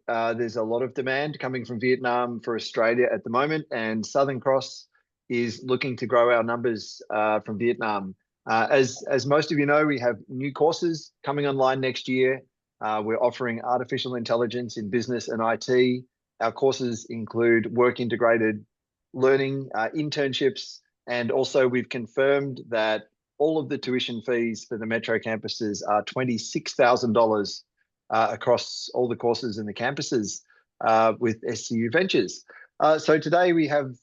there's a lot of demand coming from Vietnam for Australia at the moment, and Southern Cross is looking to grow our numbers from Vietnam. As most of you know, we have new courses coming online next year. We're offering artificial intelligence in business and IT. Our courses include work integrated learning, internships, and also we've confirmed that all of the tuition fees for the Metro campuses are $26,000 across all the courses in the campuses with SCU Ventures. So today we have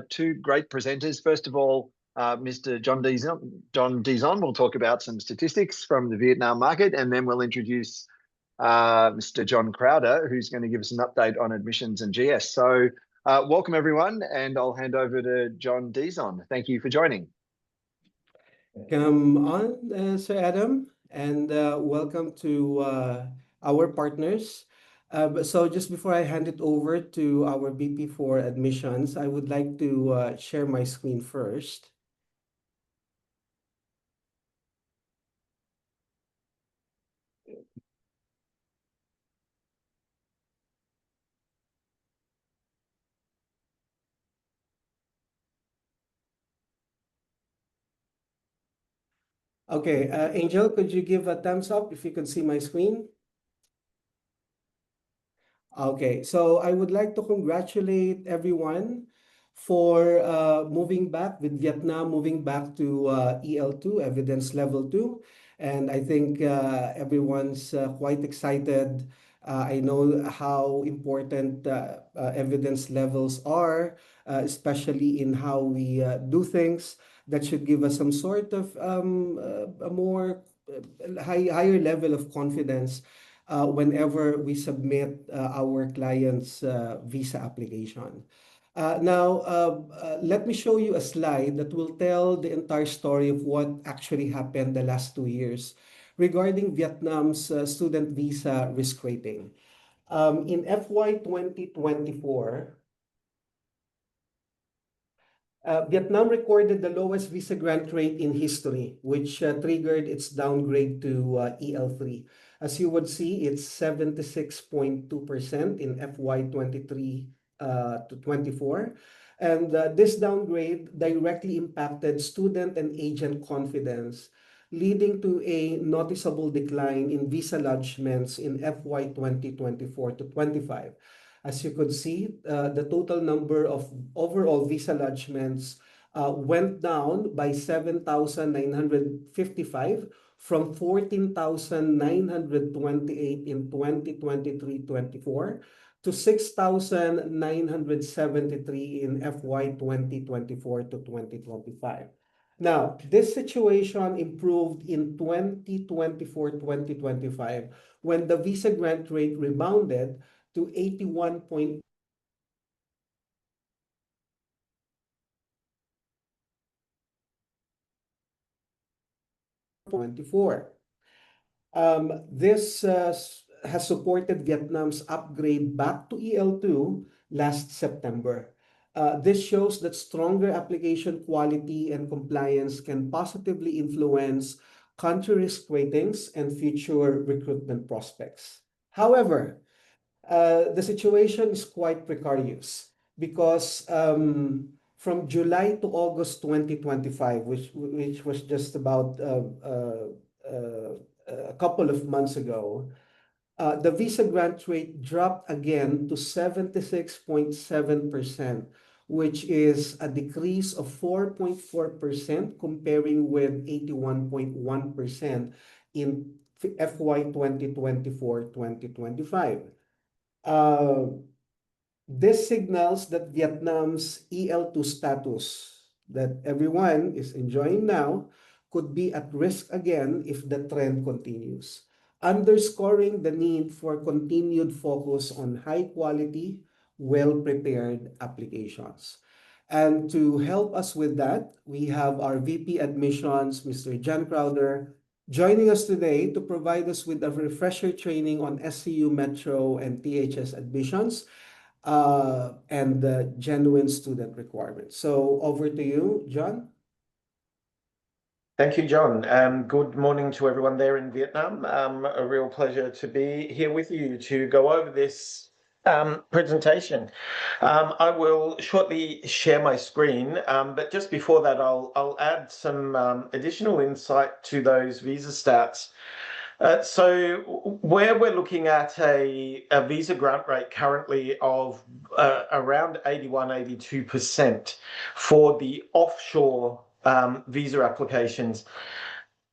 two great presenters. First of all, Mr. John Dizon will talk about some statistics from the Vietnam market, and then we'll introduce Mr. John Crowder, who's going to give us an update on admissions and GS. So welcome everyone, and I'll hand over to John Dizon. Thank you for joining. Come on, Sir Adam, and welcome to our partners. So just before I hand it over to our VP for admissions, I would like to share my screen first. Okay, Angel, could you give a thumbs up if you could see my screen? Okay, so I would like to congratulate everyone for moving back with Vietnam, moving back to EL2, Evidence Level 2. And I think everyone's quite excited. I know how important evidence levels are, especially in how we do things. That should give us some sort of a more higher level of confidence whenever we submit our client's visa application. Now, let me show you a slide that will tell the entire story of what actually happened the last 2 years regarding Vietnam's student visa risk rating. In FY 2024, Vietnam recorded the lowest visa grant rate in history, which triggered its downgrade to EL3. As you would see, it's 76.2% in FY 23 to 24. And this downgrade directly impacted student and agent confidence, leading to a noticeable decline in visa lodgements in FY 2024 to 25. As you could see, the total number of overall visa lodgements went down by 7,955 from 14,928 in 2023-24 to 6,973 in FY 2024 to 2025. Now, this situation improved in 2024-2025 when the visa grant rate rebounded to 81.24. This has supported Vietnam's upgrade back to EL2 last September. This shows that stronger application quality and compliance can positively influence country risk ratings and future recruitment prospects. However, the situation is quite precarious because from July to August 2025, which was just about a couple of months ago, the visa grant rate dropped again to 76.7%, which is a decrease of 4.4% comparing with 81.1% in FY 2024-2025. This signals that Vietnam's EL2 status that everyone is enjoying now could be at risk again if the trend continues, underscoring the need for continued focus on high-quality, well-prepared applications. And to help us with that, we have our VP Admissions, Mr. John Crowder, joining us today to provide us with a refresher training on SCU Metro and THS admissions and the genuine student requirements. So over to you, John. Thank you, John. Good morning to everyone there in Vietnam. A real pleasure to be here with you to go over this presentation. I will shortly share my screen, but just before that, I'll add some additional insight to those visa stats. So where we're looking at a visa grant rate currently of around 81, 82% for the offshore visa applications.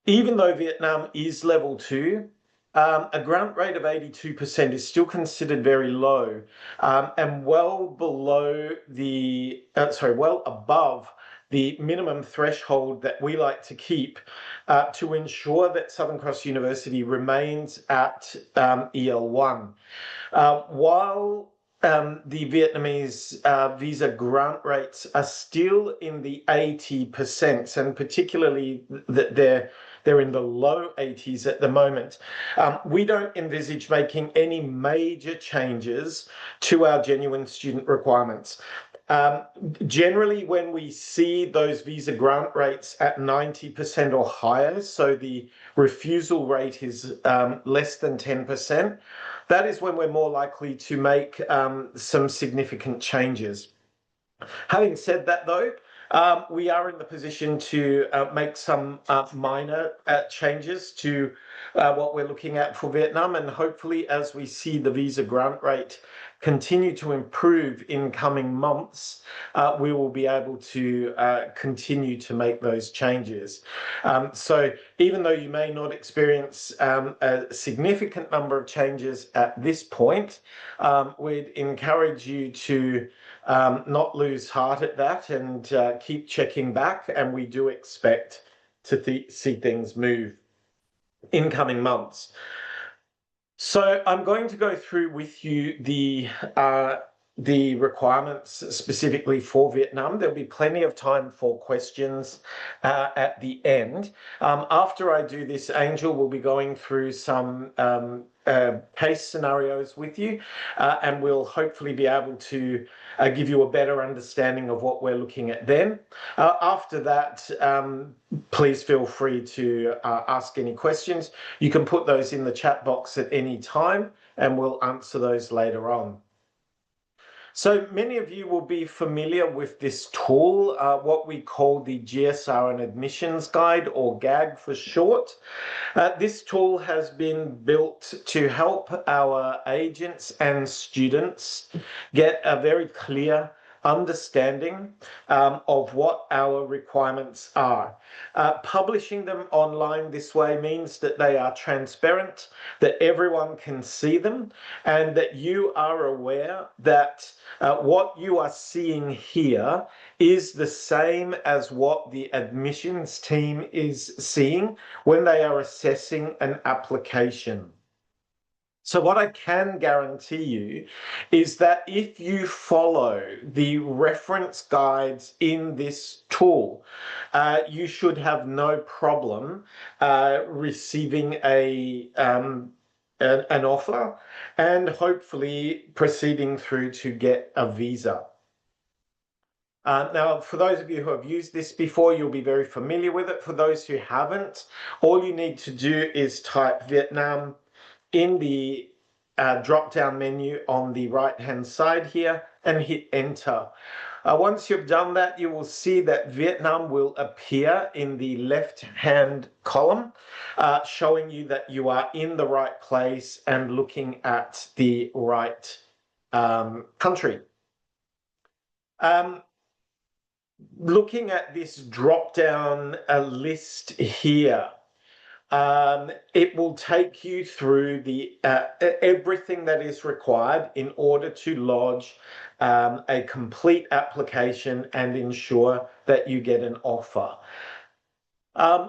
Even though Vietnam is level 2, a grant rate of 82% is still considered very low, and well below the, well above the minimum threshold that we like to keep to ensure that Southern Cross University remains at EL1. While the Vietnamese visa grant rates are still in the 80%, and particularly that they're in the low 80s at the moment. We don't envisage making any major changes to our genuine student requirements. Generally, when we see those visa grant rates at 90% or higher, so the refusal rate is less than 10%, that is when we're more likely to make some significant changes. Having said that, though, we are in the position to make some minor changes to what we're looking at for Vietnam, and hopefully as we see the visa grant rate continue to improve in coming months, we will be able to continue to make those changes. So even though you may not experience a significant number of changes at this point, we'd encourage you to not lose heart at that and keep checking back, and we do expect to see things move in coming months. So I'm going to go through with you the requirements specifically for Vietnam. There'll be plenty of time for questions at the end. After I do this, Angel will be going through some case scenarios with you, and we'll hopefully be able to give you a better understanding of what we're looking at then. After that, please feel free to ask any questions. You can put those in the chat box at any time, and we'll answer those later on. So many of you will be familiar with this tool, what we call the GSR and Admissions Guide, or GAG for short. This tool has been built to help our agents and students get a very clear understanding of what our requirements are. Publishing them online this way means that they are transparent, that everyone can see them, and that you are aware that what you are seeing here is the same as what the admissions team is seeing when they are assessing an application. So what I can guarantee you is that if you follow the reference guides in this tool, you should have no problem receiving an offer and hopefully proceeding through to get a visa. Now, for those of you who have used this before, you'll be very familiar with it. For those who haven't, all you need to do is type Vietnam in the drop-down menu on the right-hand side here and hit enter. Once you've done that, you will see that Vietnam will appear in the left-hand column, showing you that you are in the right place and looking at the right country. Looking at this drop-down list here, it will take you through the everything that is required in order to lodge a complete application and ensure that you get an offer.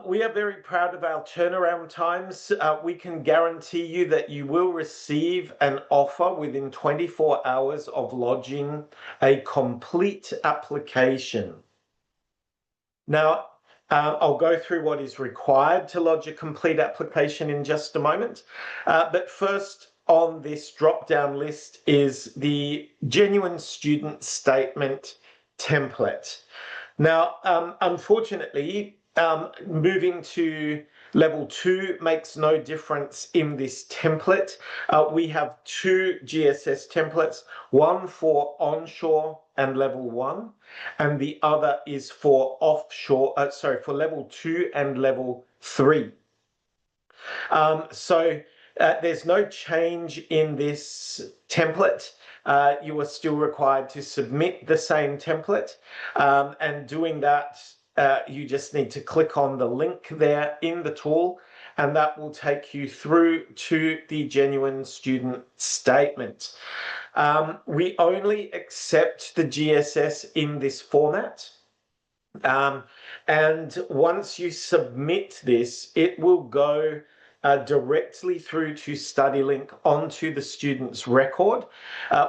We are very proud of our turnaround times. We can guarantee you that you will receive an offer within 24 hours of lodging a complete application. Now, I'll go through what is required to lodge a complete application in just a moment. But first on this drop-down list is the Genuine Student Statement template. Now, unfortunately, moving to level 2 makes no difference in this template. We have 2 GSS templates, one for onshore and level 1, and the other is for offshore, for level 2 and level 3. There's no change in this template. You are still required to submit the same template, and doing that, you just need to click on the link there in the tool, and that will take you through to the genuine student statement. We only accept the GSS in this format. And once you submit this, it will go directly through to StudyLink onto the student's record,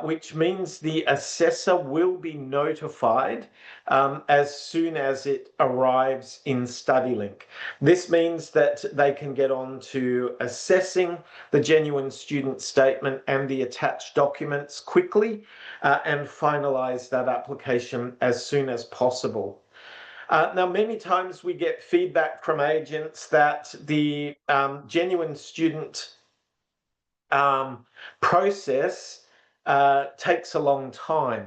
which means the assessor will be notified as soon as it arrives in StudyLink. This means that they can get on to assessing the genuine student statement and the attached documents quickly and finalize that application as soon as possible. Now, many times we get feedback from agents that the genuine student process takes a long time.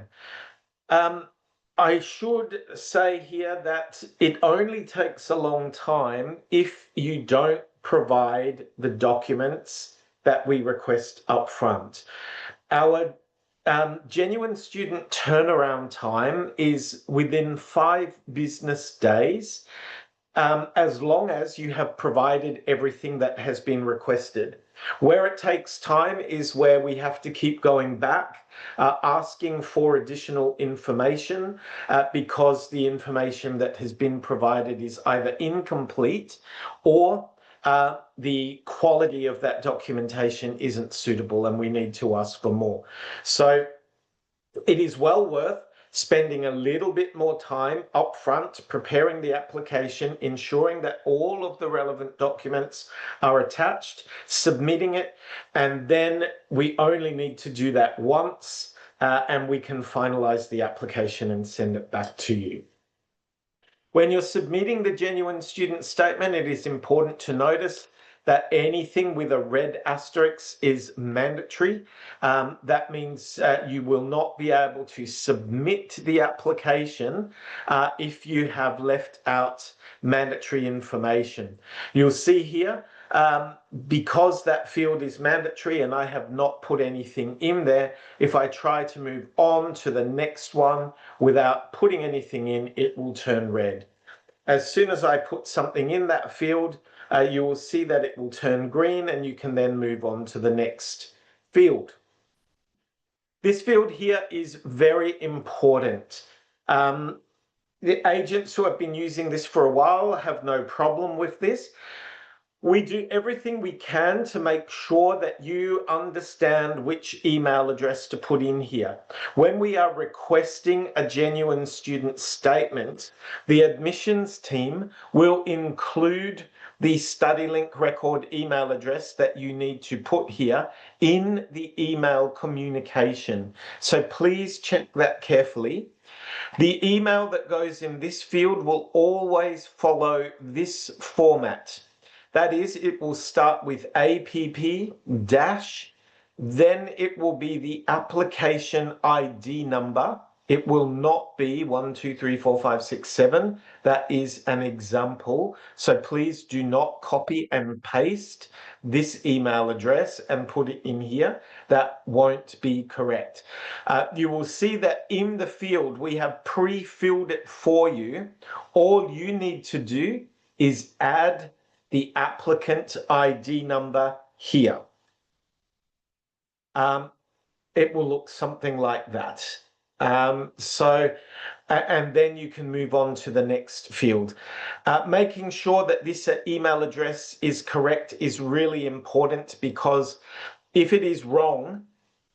I should say here that it only takes a long time if you don't provide the documents that we request up front. Our genuine student turnaround time is within 5 business days, as long as you have provided everything that has been requested. Where it takes time is where we have to keep going back, asking for additional information, because the information that has been provided is either incomplete or the quality of that documentation isn't suitable and we need to ask for more. So it is well worth spending a little bit more time upfront preparing the application, ensuring that all of the relevant documents are attached, submitting it, and then we only need to do that once and we can finalize the application and send it back to you. When you're submitting the genuine student statement, it is important to notice that anything with a red asterisk is mandatory. That means you will not be able to submit the application if you have left out mandatory information. You'll see here, because that field is mandatory and I have not put anything in there, if I try to move on to the next one without putting anything in, it will turn red. As soon as I put something in that field, you will see that it will turn green and you can then move on to the next field. This field here is very important. The agents who have been using this for a while have no problem with this. We do everything we can to make sure that you understand which email address to put in here. When we are requesting a genuine student statement, the admissions team will include the StudyLink record email address that you need to put here in the email communication. So please check that carefully. The email that goes in this field will always follow this format. That is, it will start with APP dash, then it will be the application ID number. It will not be 1, 2, 3, 4, 5, 6, 7. That is an example. So please do not copy and paste this email address and put it in here. That won't be correct. You will see that in the field, we have pre-filled it for you. All you need to do is add the applicant ID number here. It will look something like that. And then you can move on to the next field. Making sure that this email address is correct is really important, because if it is wrong,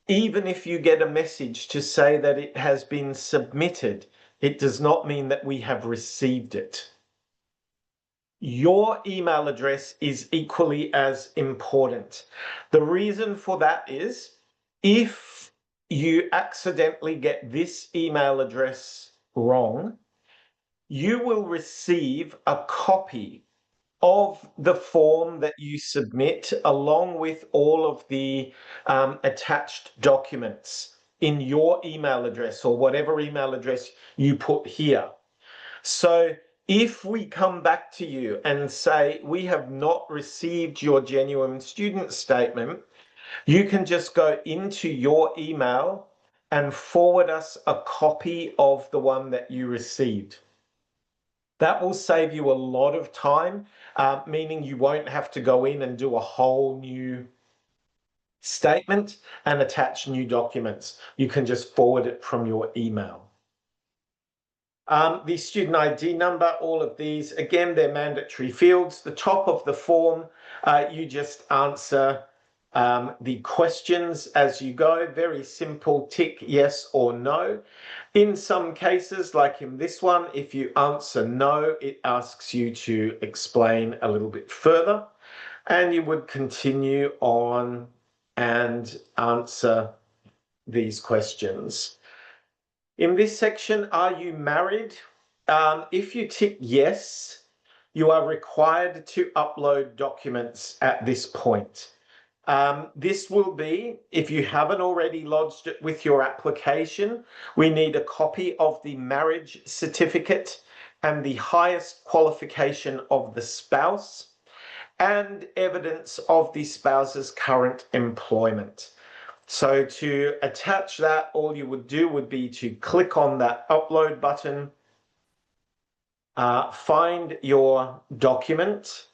even if you get a message to say that it has been submitted, it does not mean that we have received it. Your email address is equally as important. The reason for that is, if you accidentally get this email address wrong, you will receive a copy of the form that you submit along with all of the attached documents in your email address or whatever email address you put here. So if we come back to you and say we have not received your genuine student statement, you can just go into your email and forward us a copy of the one that you received. That will save you a lot of time, meaning you won't have to go in and do a whole new statement and attach new documents. You can just forward it from your email. The student ID number, all of these, again, they're mandatory fields. The top of the form, you just answer the questions as you go. Very simple, tick yes or no. In some cases, like in this one, if you answer no, it asks you to explain a little bit further, and you would continue on and answer these questions. In this section, are you married? If you tick yes, you are required to upload documents at this point. This will be, if you haven't already lodged it with your application, we need a copy of the marriage certificate and the highest qualification of the spouse and evidence of the spouse's current employment. So to attach that, all you would do would be to click on that upload button, find your document,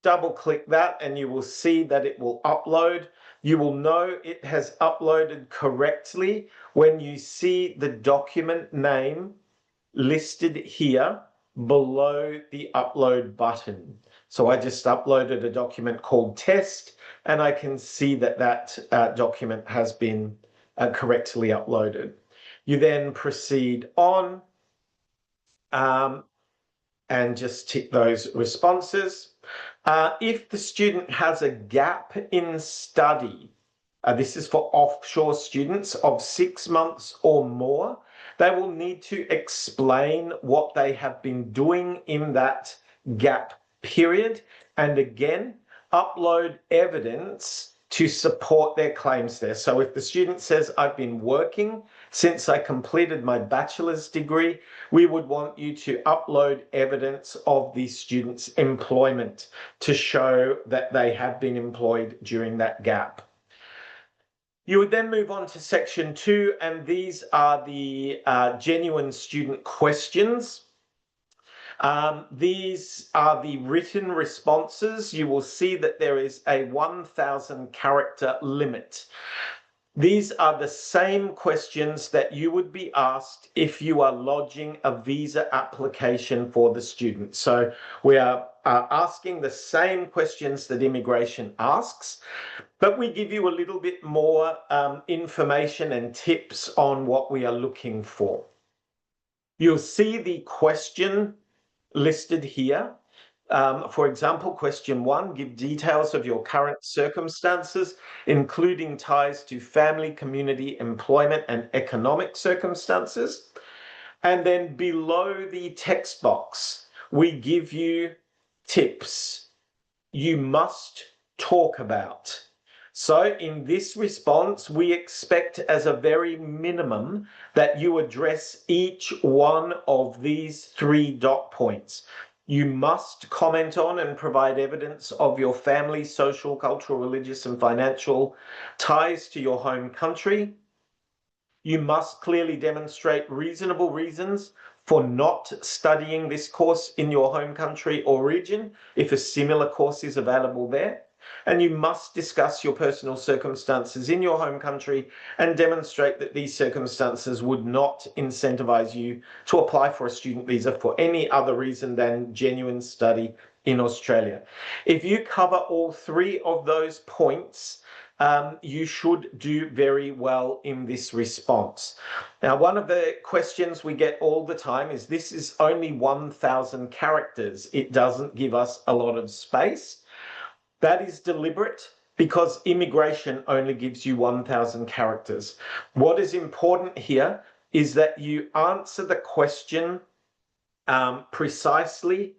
double click that, and you will see that it will upload. You will know it has uploaded correctly when you see the document name listed here below the upload button. So I just uploaded a document called test, and I can see that that document has been correctly uploaded. You then proceed on and just tick those responses. If the student has a gap in study, this is for offshore students of 6 months or more, they will need to explain what they have been doing in that gap period, and again, upload evidence to support their claims there. So if the student says, I've been working since I completed my bachelor's degree, we would want you to upload evidence of the student's employment to show that they have been employed during that gap. You would then move on to section 2, and these are the genuine student questions. These are the written responses. You will see that there is a 1,000 character limit. These are the same questions that you would be asked if you are lodging a visa application for the student. So we are asking the same questions that immigration asks, but we give you a little bit more information and tips on what we are looking for. You'll see the question listed here. For example, question 1, give details of your current circumstances, including ties to family, community, employment, and economic circumstances. And then below the text box, we give you tips you must talk about. So in this response, we expect as a very minimum that you address each one of these 3 dot points. You must comment on and provide evidence of your family, social, cultural, religious, and financial ties to your home country. You must clearly demonstrate reasonable reasons for not studying this course in your home country or region if a similar course is available there. And you must discuss your personal circumstances in your home country and demonstrate that these circumstances would not incentivize you to apply for a student visa for any other reason than genuine study in Australia. If you cover all 3 of those points, you should do very well in this response. Now, one of the questions we get all the time is this is only 1,000 characters. It doesn't give us a lot of space. That is deliberate because immigration only gives you 1,000 characters. What is important here is that you answer the question precisely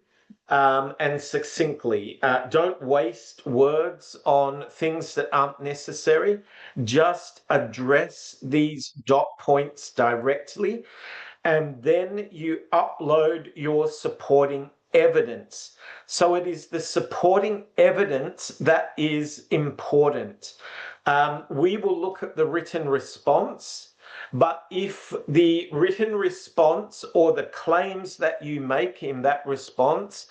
and succinctly. Don't waste words on things that aren't necessary. Just address these dot points directly, and then you upload your supporting evidence. So it is the supporting evidence that is important. We will look at the written response, but if the written response or the claims that you make in that response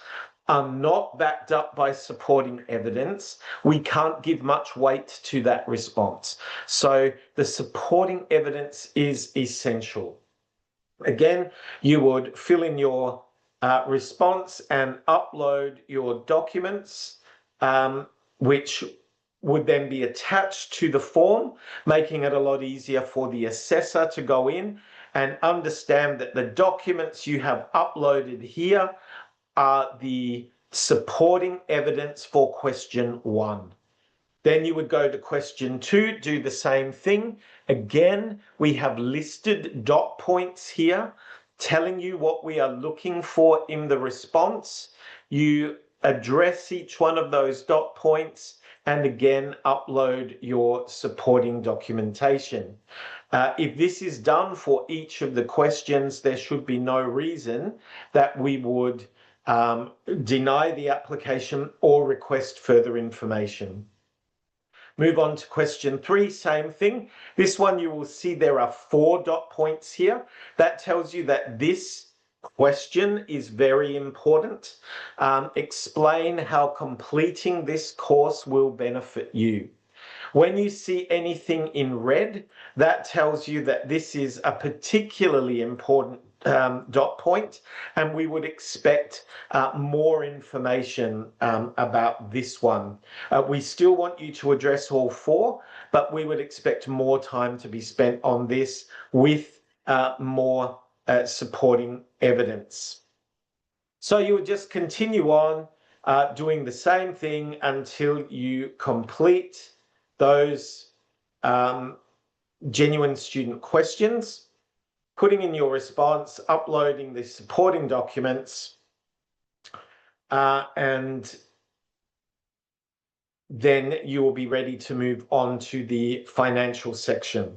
are not backed up by supporting evidence, we can't give much weight to that response. So the supporting evidence is essential. Again, you would fill in your response and upload your documents, which would then be attached to the form, making it a lot easier for the assessor to go in and understand that the documents you have uploaded here are the supporting evidence for question 1. Then you would go to question 2, do the same thing. Again, we have listed dot points here telling you what we are looking for in the response. You address each one of those dot points and again upload your supporting documentation. If this is done for each of the questions, there should be no reason that we would deny the application or request further information. Move on to question 3, same thing. This one you will see there are 4 dot points here. That tells you that this question is very important. Explain how completing this course will benefit you. When you see anything in red, that tells you that this is a particularly important dot point, and we would expect more information about this one. We still want you to address all 4, but we would expect more time to be spent on this with more supporting evidence. So you would just continue on doing the same thing until you complete those genuine student questions, putting in your response, uploading the supporting documents, and then you will be ready to move on to the financial section.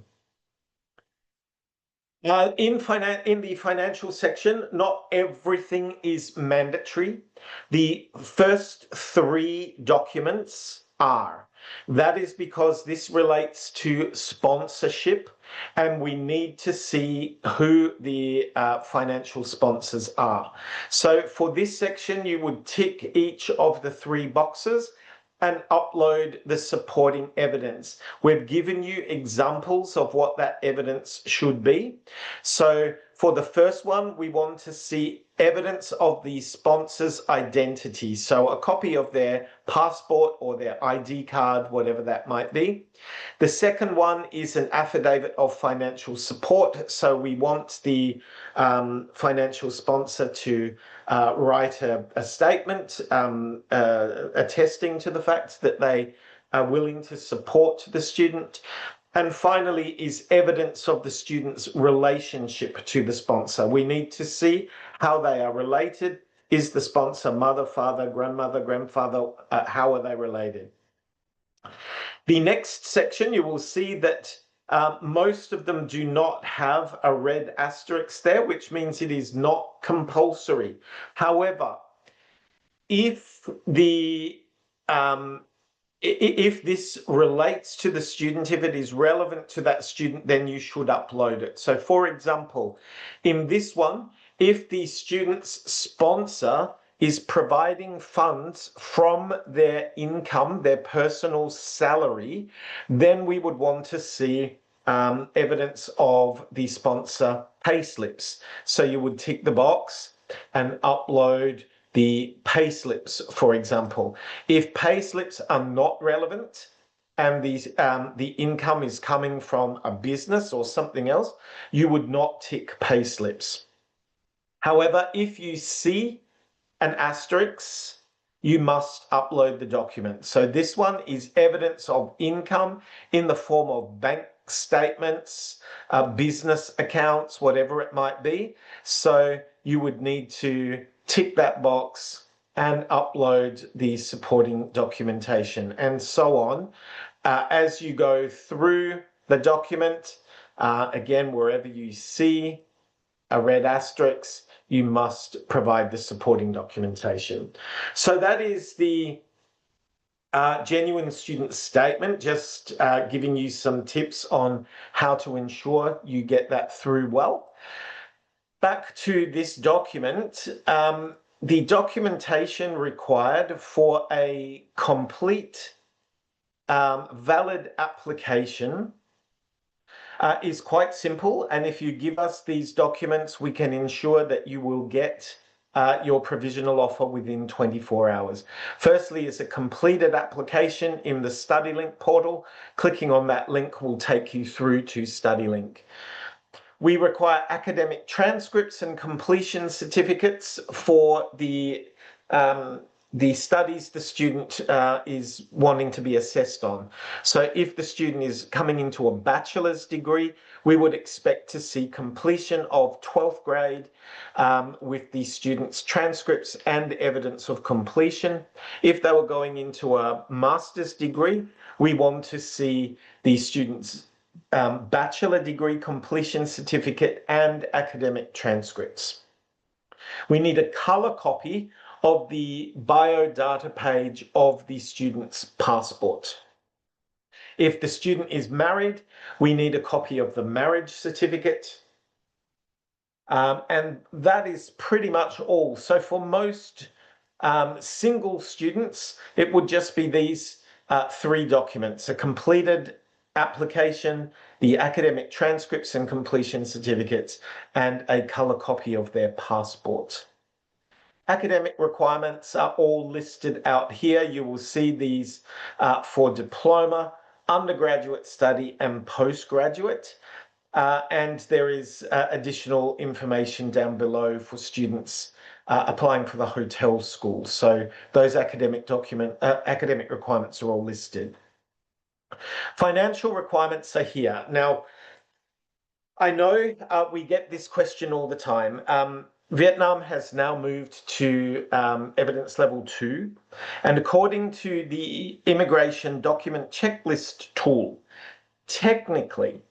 In the financial section, not everything is mandatory. The first 3 documents are. That is because this relates to sponsorship, and we need to see who the financial sponsors are. So for this section, you would tick each of the 3 boxes and upload the supporting evidence. We've given you examples of what that evidence should be. So for the first one, we want to see evidence of the sponsor's identity. So a copy of their passport or their ID card, whatever that might be. The second one is an affidavit of financial support. So we want the financial sponsor to write a statement attesting to the fact that they are willing to support the student. And finally is evidence of the student's relationship to the sponsor. We need to see how they are related. Is the sponsor mother, father, grandmother, grandfather? How are they related? The next section, you will see that most of them do not have a red asterisk there, which means it is not compulsory. However, if this relates to the student, if it is relevant to that student, then you should upload it. So for example, in this one, if the student's sponsor is providing funds from their income, their personal salary, then we would want to see evidence of the sponsor payslips. So you would tick the box and upload the payslips, for example. If payslips are not relevant and the income is coming from a business or something else, you would not tick payslips. However, if you see an asterisk, you must upload the document. So this one is evidence of income in the form of bank statements, business accounts, whatever it might be. So you would need to tick that box and upload the supporting documentation and so on. As you go through the document, again, wherever you see a red asterisk, you must provide the supporting documentation. So that is the genuine student statement, just giving you some tips on how to ensure you get that through well. Back to this document, the documentation required for a complete valid application is quite simple, and if you give us these documents, we can ensure that you will get your provisional offer within 24 hours. Firstly, is a completed application in the StudyLink portal. Clicking on that link will take you through to StudyLink. We require academic transcripts and completion certificates for the studies the student is wanting to be assessed on. So if the student is coming into a bachelor's degree, we would expect to see completion of 12th grade with the student's transcripts and evidence of completion. If they were going into a master's degree, we want to see the student's bachelor degree completion certificate and academic transcripts. We need a color copy of the biodata page of the student's passport. If the student is married, we need a copy of the marriage certificate. And that is pretty much all. So for most single students, it would just be these three documents: a completed application, the academic transcripts and completion certificates, and a color copy of their passport. Academic requirements are all listed out here. You will see these for diploma, undergraduate study, and postgraduate. And there is additional information down below for students applying for the hotel school. So those academic requirements are all listed. Financial requirements are here. Now, I know we get this question all the time. Vietnam has now moved to evidence level 2, and according to the immigration document checklist tool, technically,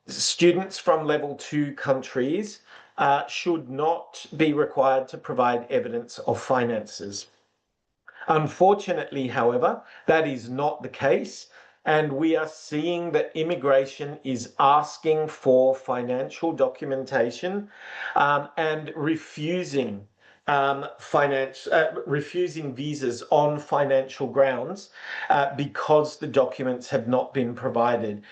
students from level 2 countries should not be required to provide evidence of finances. Unfortunately, however, that is not the case. And we are seeing that immigration is asking for financial documentation and refusing refusing visas on financial grounds because the documents have not been provided.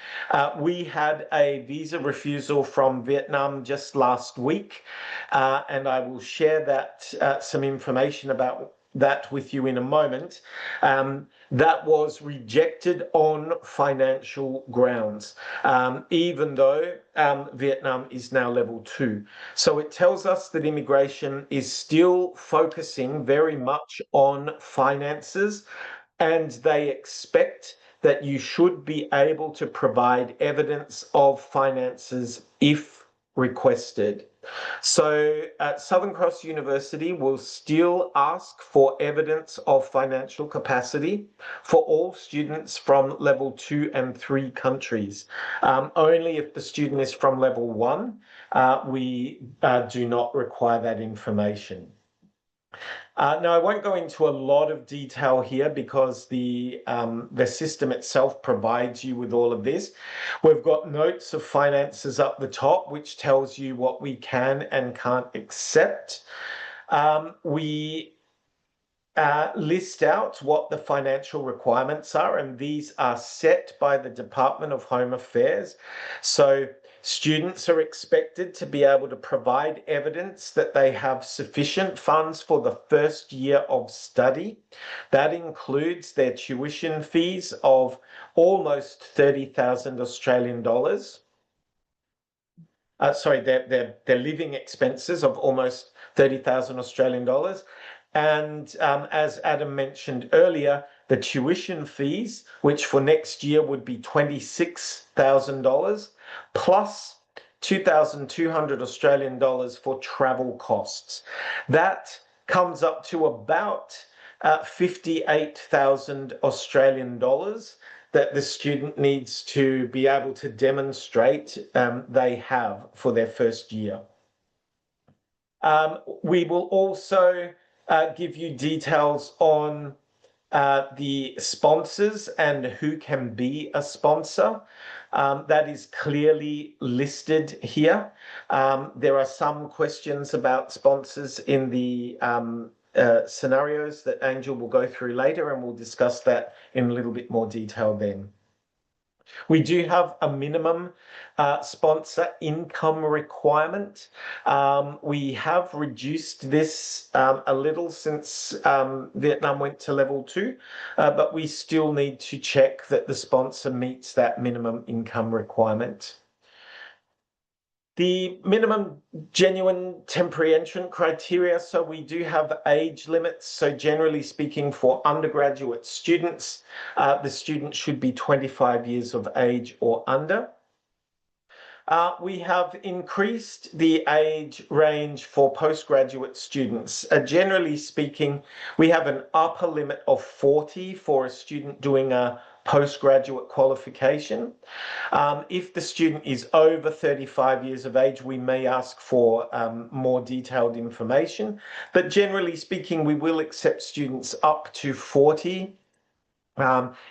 We had a visa refusal from Vietnam just last week, and I will share that some information about that with you in a moment. That was rejected on financial grounds, even though Vietnam is now level 2. So it tells us that immigration is still focusing very much on finances, and they expect that you should be able to provide evidence of finances if requested. So Southern Cross University will still ask for evidence of financial capacity for all students from level 2 and 3 countries. Only if the student is from level 1, we do not require that information. Now, I won't go into a lot of detail here because the system itself provides you with all of this. We've got notes of finances up the top, which tells you what we can and can't accept. We list out what the financial requirements are, and these are set by the Department of Home Affairs. So students are expected to be able to provide evidence that they have sufficient funds for the first year of study. That includes their tuition fees of almost 30,000 Australian dollars. Sorry, their living expenses of almost 30,000 Australian dollars. And as Adam mentioned earlier, the tuition fees, which for next year would be $26,000, plus 2,200 Australian dollars for travel costs. That comes up to about 58,000 Australian dollars that the student needs to be able to demonstrate they have for their first year. We will also give you details on the sponsors and who can be a sponsor. That is clearly listed here. There are some questions about sponsors in the scenarios that Angel will go through later, and we'll discuss that in a little bit more detail then. We do have a minimum sponsor income requirement. We have reduced this a little since Vietnam went to level 2, but we still need to check that the sponsor meets that minimum income requirement. The minimum genuine temporary entrant criteria, so we do have age limits. So generally speaking, for undergraduate students, the student should be 25 years of age or under. We have increased the age range for postgraduate students. Generally speaking, we have an upper limit of 40 for a student doing a postgraduate qualification. If the student is over 35 years of age, we may ask for more detailed information. But generally speaking, we will accept students up to 40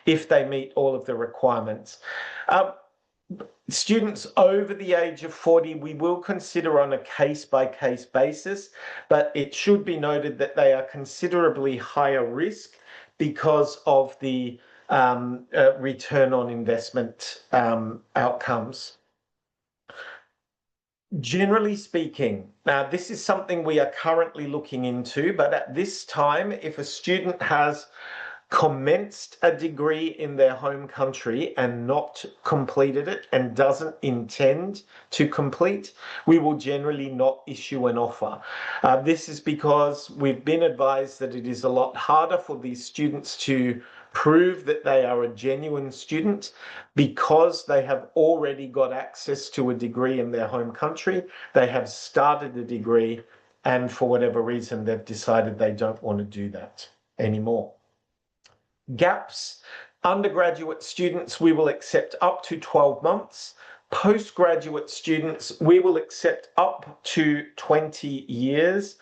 if they meet all of the requirements. Students over the age of 40, we will consider on a case-by-case basis, but it should be noted that they are considerably higher risk because of the return on investment outcomes. Generally speaking, now this is something we are currently looking into, but at this time, if a student has commenced a degree in their home country and not completed it and doesn't intend to complete, we will generally not issue an offer. This is because we've been advised that it is a lot harder for these students to prove that they are a genuine student because they have already got access to a degree in their home country. They have started a degree, and for whatever reason, they've decided they don't want to do that anymore. Gaps, undergraduate students, we will accept up to 12 months. Postgraduate students, we will accept up to 20 years,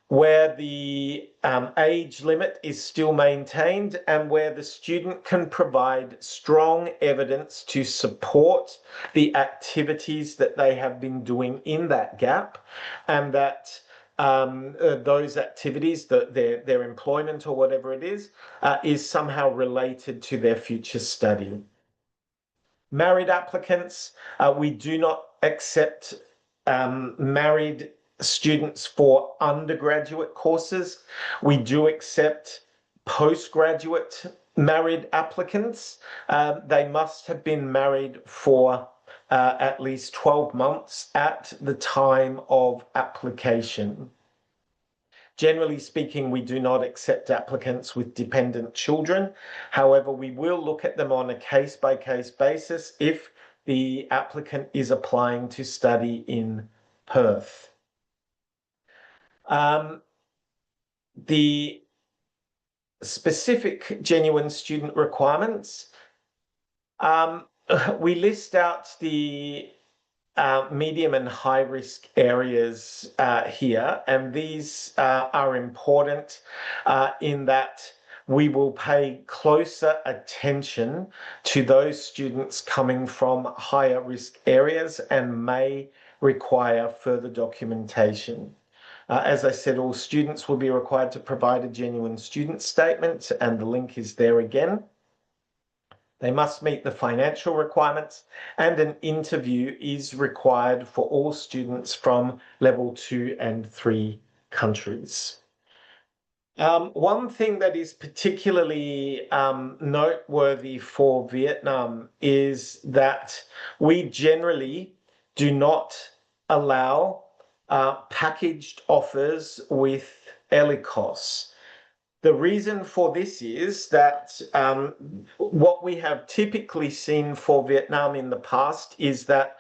where the age limit is still maintained and where the student can provide strong evidence to support the activities that they have been doing in that gap, and that those activities, their employment or whatever it is somehow related to their future study. Married applicants, we do not accept married students for undergraduate courses. We do accept postgraduate married applicants. They must have been married for at least 12 months at the time of application. Generally speaking, we do not accept applicants with dependent children. However, we will look at them on a case-by-case basis if the applicant is applying to study in Perth. The specific genuine student requirements, we list out the medium and high risk areas here, and these are important in that we will pay closer attention to those students coming from higher risk areas and may require further documentation. As I said, all students will be required to provide a genuine student statement, and the link is there again. They must meet the financial requirements, and an interview is required for all students from level 2 and 3 countries. One thing that is particularly noteworthy for Vietnam is that we generally do not allow packaged offers with ELICOS. The reason for this is that what we have typically seen for Vietnam in the past is that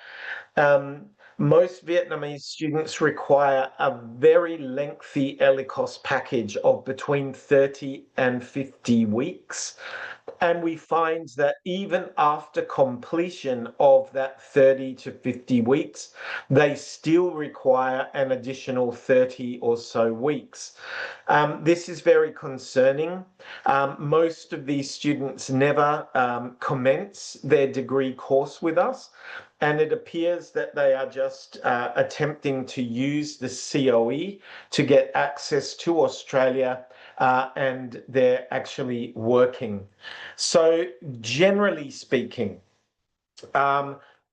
most Vietnamese students require a very lengthy ELICOS package of between 30 and 50 weeks. And we find that even after completion of that 30 to 50 weeks, they still require an additional 30 or so weeks. This is very concerning. Most of these students never commence their degree course with us, and it appears that they are just attempting to use the COE to get access to Australia, and they're actually working. So generally speaking,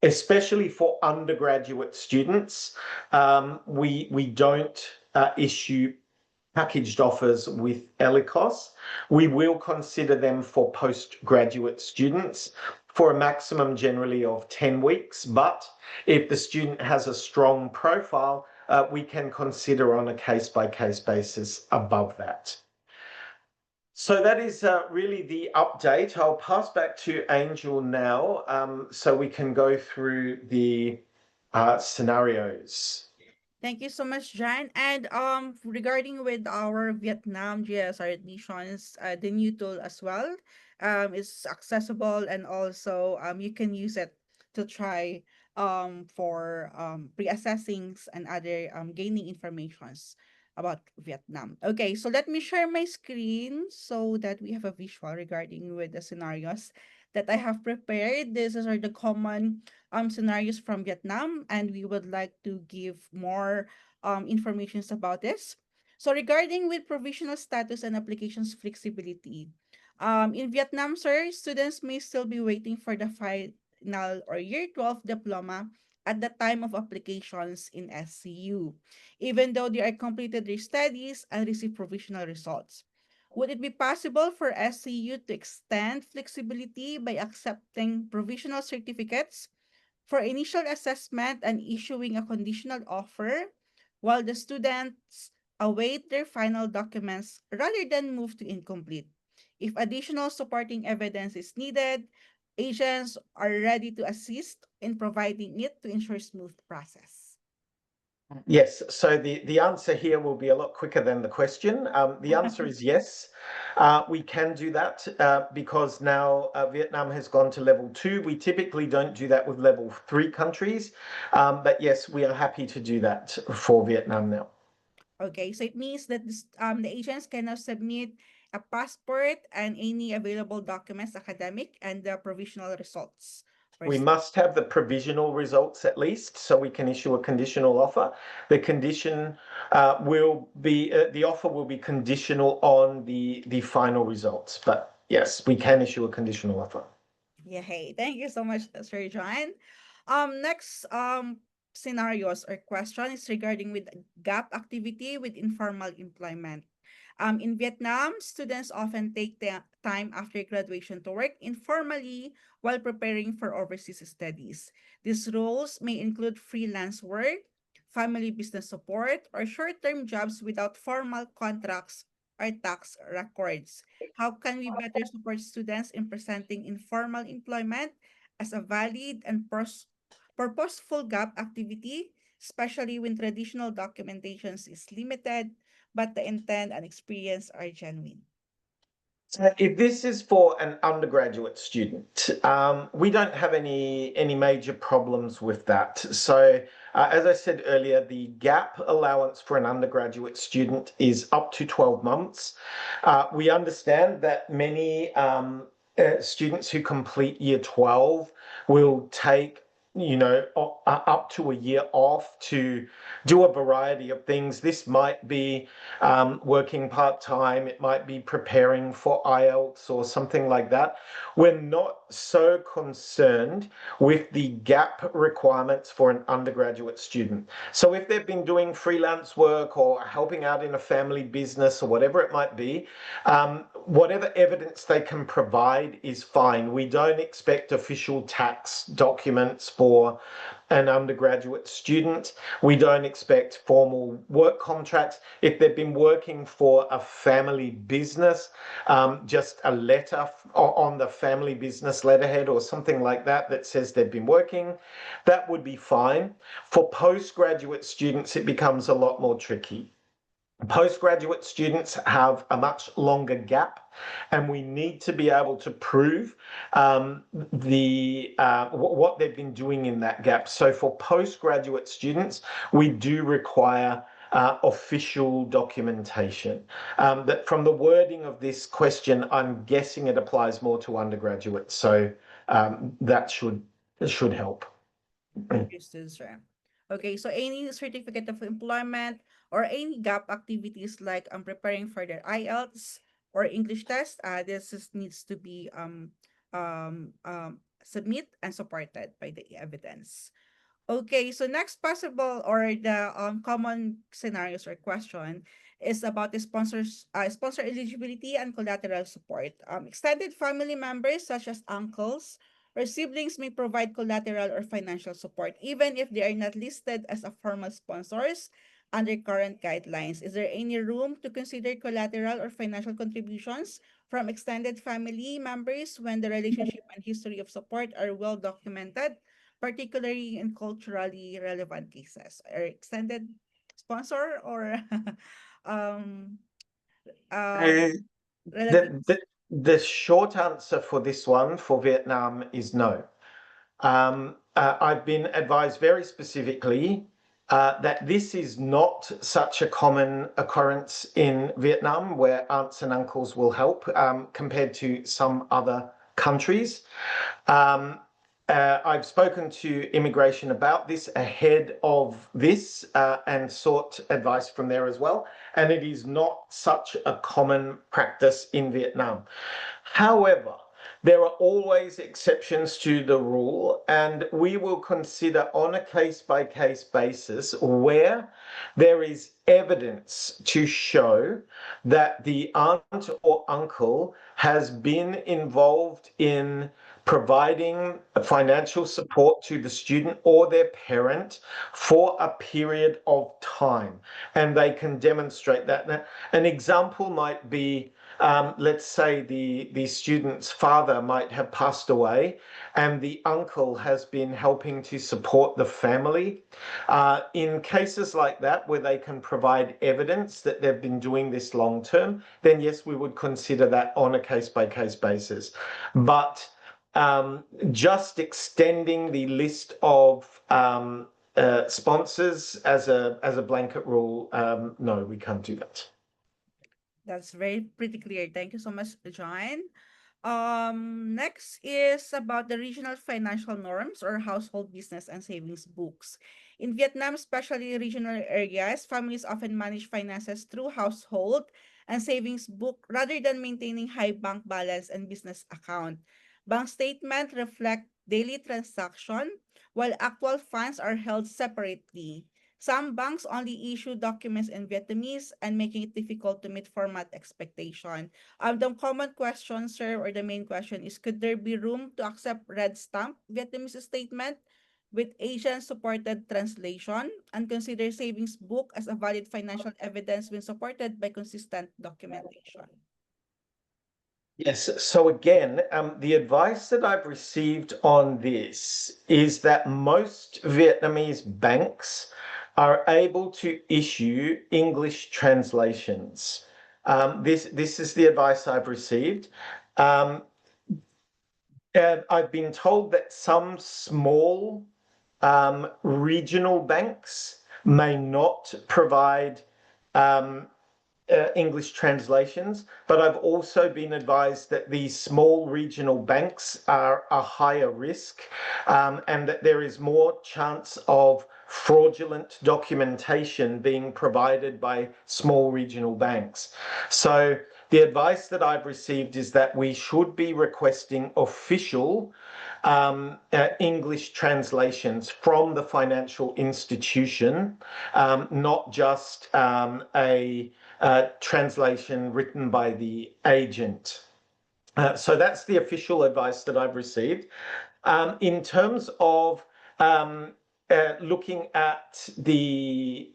especially for undergraduate students, we don't issue packaged offers with ELICOS. We will consider them for postgraduate students for a maximum generally of 10 weeks. But if the student has a strong profile, we can consider on a case-by-case basis above that. So that is really the update. I'll pass back to Angel now, so we can go through the scenarios. Thank you so much, Jan. And regarding with our Vietnam GSR admissions, the new tool as well is accessible, and also you can use it to try for pre-assessings and other gaining informations about Vietnam. Okay, so let me share my screen so that we have a visual regarding with the scenarios that I have prepared. These are the common scenarios from Vietnam, and we would like to give more informations about this. So regarding with provisional status and applications flexibility, in Vietnam, sir, students may still be waiting for the final or year 12 diploma at the time of applications in SCU, even though they are completed their studies and receive provisional results. Would it be possible for SCU to extend flexibility by accepting provisional certificates for initial assessment and issuing a conditional offer while the students await their final documents rather than move to incomplete? If additional supporting evidence is needed, agents are ready to assist in providing it to ensure smooth process. Yes, so the answer here will be a lot quicker than the question. The answer is yes. We can do that because now Vietnam has gone to level 2. We typically don't do that with level 3 countries, but yes, we are happy to do that for Vietnam now. Okay, so it means that the agents can now submit a passport and any available documents, academic, and the provisional results. We must have the provisional results at least, so we can issue a conditional offer. The condition will be, the offer will be conditional on the final results. But yes, we can issue a conditional offer. Yeah, hey, thank you so much, Sir John. Next scenarios or question is regarding with gap activity with informal employment. In Vietnam, students often take the time after graduation to work informally while preparing for overseas studies. These roles may include freelance work, family business support, or short-term jobs without formal contracts or tax records. How can we better support students in presenting informal employment as a valid and purposeful gap activity, especially when traditional documentations is limited, but the intent and experience are genuine? If this is for an undergraduate student, we don't have any major problems with that. So, as I said earlier, the gap allowance for an undergraduate student is up to 12 months. We understand that many students who complete year 12 will take up to a year off to do a variety of things. This might be working part-time, it might be preparing for IELTS or something like that. We're not so concerned with the gap requirements for an undergraduate student. So if they've been doing freelance work or helping out in a family business or whatever it might be, whatever evidence they can provide is fine. We don't expect official tax documents for for an undergraduate student. We don't expect formal work contracts. If they've been working for a family business, just a letter on the family business letterhead or something like that that says they've been working, that would be fine. For postgraduate students, it becomes a lot more tricky. Postgraduate students have a much longer gap, and we need to be able to prove what they've been doing in that gap. So for postgraduate students, we do require official documentation. That from the wording of this question, I'm guessing it applies more to undergraduates. So that should help. Understood, sir. Okay, so any certificate of employment or any gap activities like preparing for their IELTS or English test, needs to be submit and supported by the evidence. Okay, so next possible or the common scenarios or question is about the sponsor eligibility and collateral support. Extended family members such as uncles or siblings may provide collateral or financial support even if they are not listed as a formal sponsors under current guidelines. Is there any room to consider collateral or financial contributions from extended family members when the relationship and history of support are well documented, particularly in culturally relevant cases? Or extended sponsor or um, Uh, um, the, relatives? the, the short answer for this one for Vietnam is no. I've been advised very specifically that this is not such a common occurrence in Vietnam, where aunts and uncles will help compared to some other countries. I've spoken to immigration about this ahead of this and sought advice from there as well. And it is not such a common practice in Vietnam. However, there are always exceptions to the rule, and we will consider on a case-by-case basis where there is evidence to show that the aunt or uncle has been involved in providing financial support to the student or their parent for a period of time, and they can demonstrate that. Now, an example might be let's say the student's father might have passed away and the uncle has been helping to support the family. In cases like that, where they can provide evidence that they've been doing this long term, then yes, we would consider that on a case-by-case basis. But just extending the list of sponsors as a blanket rule, no, we can't do that. That's very pretty clear. Thank you so much, John. Next is about the regional financial norms or household business and savings books. In Vietnam, especially regional areas, families often manage finances through household and savings book rather than maintaining high bank balance and business account. Bank statement reflect daily transaction, while actual funds are held separately. Some banks only issue documents in Vietnamese and making it difficult to meet format expectation. The common question, sir, or the main question is, could there be room to accept red stamp Vietnamese statement with Asian-supported translation and consider savings book as a valid financial evidence when supported by consistent documentation? Yes, so again, the advice that I've received on this is that most Vietnamese banks are able to issue English translations. This is the advice I've received. I've been told that some small regional banks may not provide English translations, but I've also been advised that these small regional banks are a higher risk and that there is more chance of fraudulent documentation being provided by small regional banks. So the advice that I've received is that we should be requesting official English translations from the financial institution, not just a translation written by the agent. So that's the official advice that I've received. In terms of looking at the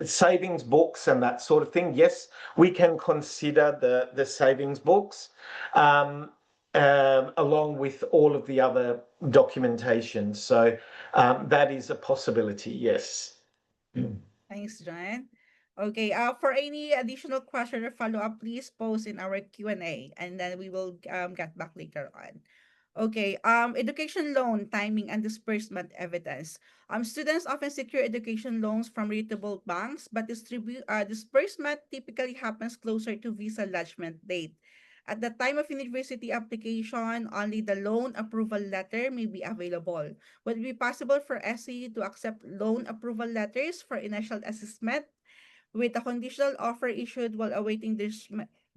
savings books and that sort of thing, yes, we can consider the savings books along with all of the other documentation. So that is a possibility, yes. Thanks, John. Okay, for any additional question or follow-up, please post in our Q&A, and then we will get back later on. Okay, education loan timing and disbursement evidence. Students often secure education loans from reputable banks, but disbursement typically happens closer to visa lodgement date. At the time of university application, only the loan approval letter may be available. Would it be possible for SCU to accept loan approval letters for initial assessment with a conditional offer issued while awaiting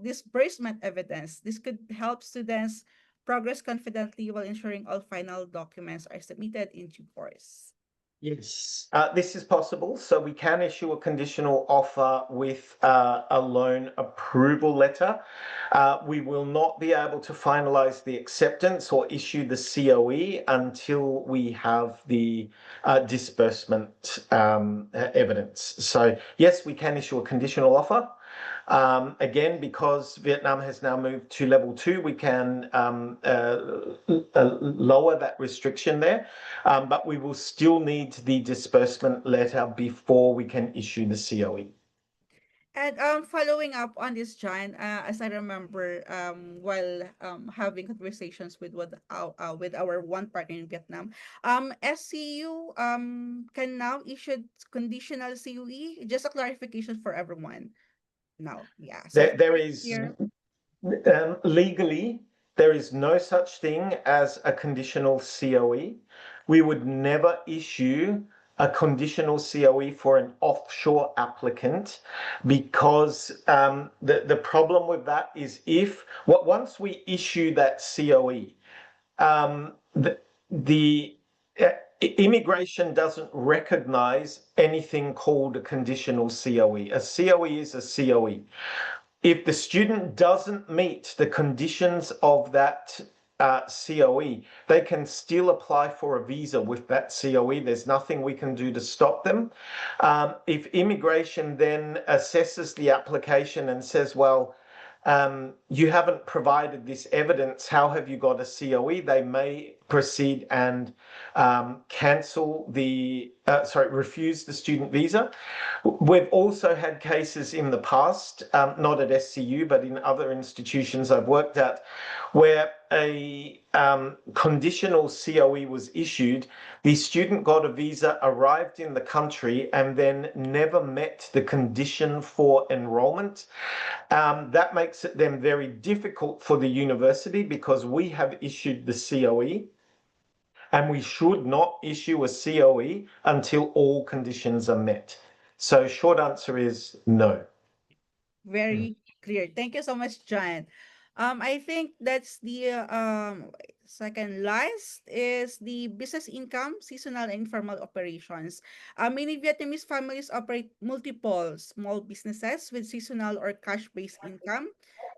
disbursement evidence? This could help students progress confidently while ensuring all final documents are submitted in due course. Yes, this is possible. So we can issue a conditional offer with a loan approval letter. We will not be able to finalize the acceptance or issue the COE until we have the disbursement evidence. So yes, we can issue a conditional offer. Again, because Vietnam has now moved to level 2, we can lower that restriction there, but we will still need the disbursement letter before we can issue the COE. And following up on this, John, as I remember, while having conversations with our one partner in Vietnam, SCU can now issue conditional COE. Just a clarification for everyone. No, yeah. So There is here, legally, there is no such thing as a conditional COE. We would never issue a conditional COE for an offshore applicant because the problem with that is once we issue that COE, the immigration doesn't recognize anything called a conditional COE. A COE is a COE. If the student doesn't meet the conditions of that COE, they can still apply for a visa with that COE. There's nothing we can do to stop them. If immigration then assesses the application and says, well, you haven't provided this evidence, how have you got a COE? They may proceed and refuse the student visa. We've also had cases in the past, not at SCU, but in other institutions I've worked at, where a conditional COE was issued, the student got a visa, arrived in the country, and then never met the condition for enrollment. That makes it then very difficult for the university because we have issued the COE, and we should not issue a COE until all conditions are met. So short answer is no. very clear. Thank you so much, John. I think that's the second last is the business income, seasonal and informal operations. Many Vietnamese families operate multiple small businesses with seasonal or cash-based income,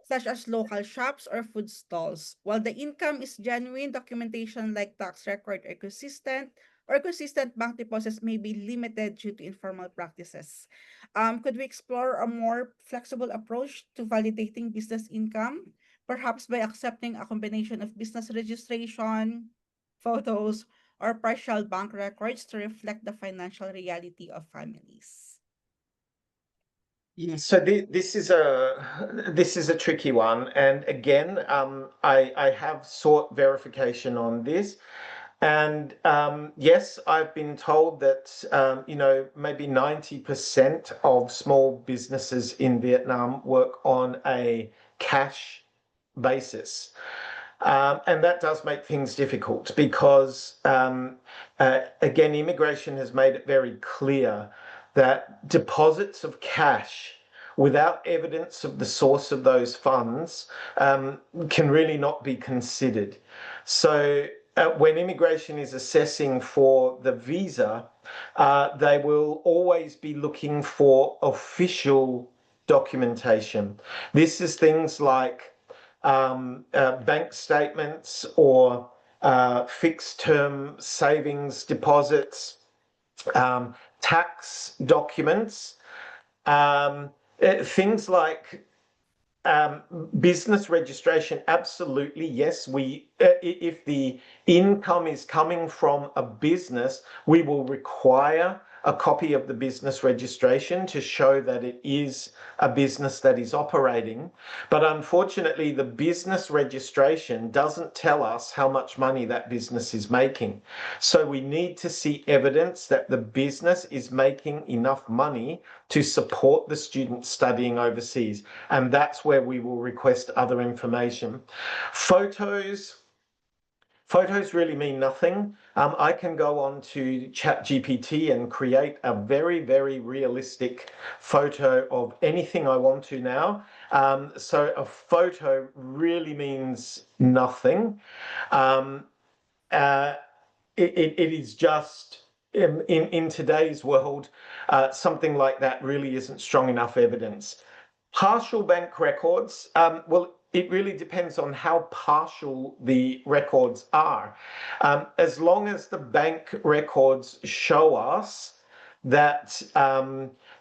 such as local shops or food stalls. While the income is genuine, documentation like tax record or consistent bank deposits may be limited due to informal practices. Could we explore a more flexible approach to validating business income, perhaps by accepting a combination of business registration, photos, or partial bank records to reflect the financial reality of families? So this is a tricky one, and again, I have sought verification on this. And yes, I've been told that, maybe 90% of small businesses in Vietnam work on a cash basis. And that does make things difficult because, again, immigration has made it very clear that deposits of cash without evidence of the source of those funds can really not be considered. So when immigration is assessing for the visa, they will always be looking for official documentation. This is things like bank statements or fixed term savings deposits, tax documents, things like business registration. Absolutely, yes. If the income is coming from a business, we will require a copy of the business registration to show that it is a business that is operating. But unfortunately, the business registration doesn't tell us how much money that business is making. So we need to see evidence that the business is making enough money to support the student studying overseas. And that's where we will request other information. Photos really mean nothing. I can go on to ChatGPT and create a very, very realistic photo of anything I want to now. So a photo really means nothing. It is just, in today's world, something like that really isn't strong enough evidence. Partial bank records, well, it really depends on how partial the records are. As long as the bank records show us that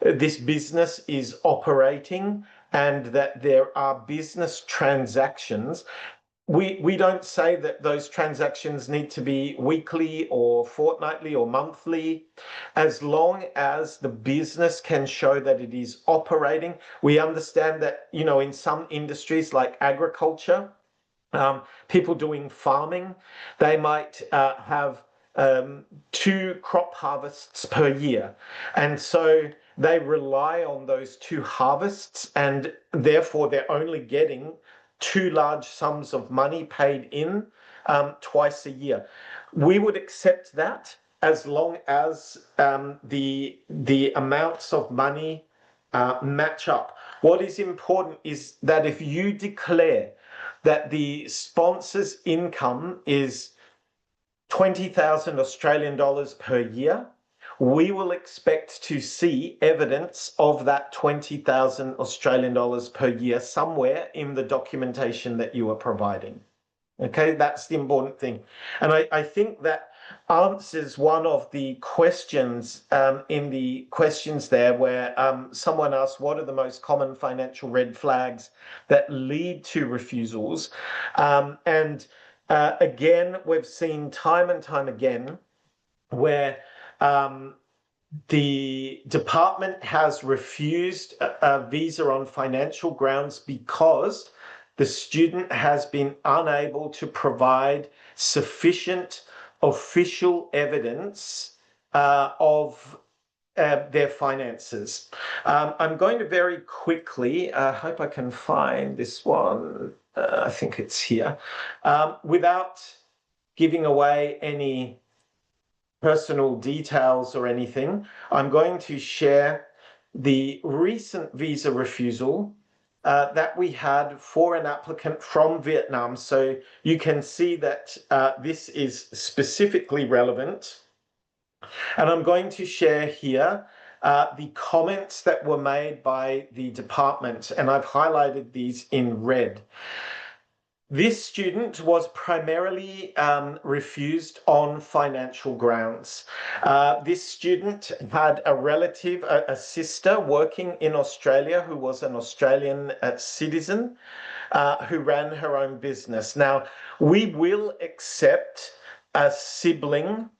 this business is operating and that there are business transactions, we don't say that those transactions need to be weekly or fortnightly or monthly. As long as the business can show that it is operating. We understand that, in some industries like agriculture, people doing farming, they might have 2 crop harvests per year. And so they rely on those 2 harvests, and therefore they're only getting 2 large sums of money paid in twice a year. We would accept that as long as the amounts of money match up. What is important is that if you declare that the sponsor's income is 20,000 Australian dollars per year, we will expect to see evidence of that 20,000 Australian dollars per year somewhere in the documentation that you are providing. Okay, that's the important thing. And I think that answers one of the questions in the questions there, where someone asked, what are the most common financial red flags that lead to refusals? Again, we've seen time and time again where the department has refused a visa on financial grounds because the student has been unable to provide sufficient official evidence of their finances. I'm going to very quickly, I hope I can find this one, I think it's here, without giving away any personal details or anything, I'm going to share the recent visa refusal that we had for an applicant from Vietnam. So you can see that this is specifically relevant. And I'm going to share here the comments that were made by the department, and I've highlighted these in red. This student was primarily refused on financial grounds. This student had a relative, a sister working in Australia who was an Australian citizen who ran her own business. Now, we will accept a sibling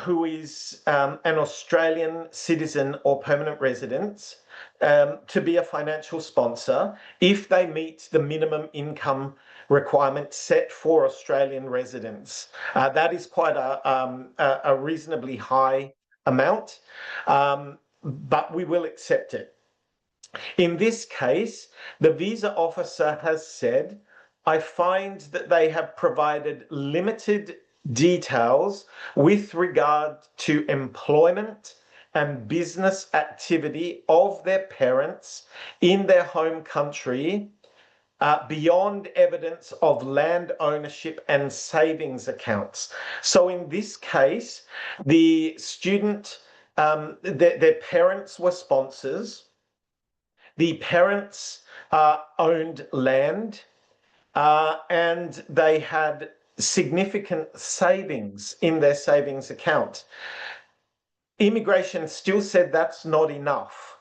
who is an Australian citizen or permanent resident to be a financial sponsor if they meet the minimum income requirement set for Australian residents. That is quite a reasonably high amount, but we will accept it. In this case, the visa officer has said, I find that they have provided limited details with regard to employment and business activity of their parents in their home country beyond evidence of land ownership and savings accounts. So in this case, the student, their parents were sponsors. The parents owned land and they had significant savings in their savings account. Immigration still said that's not enough.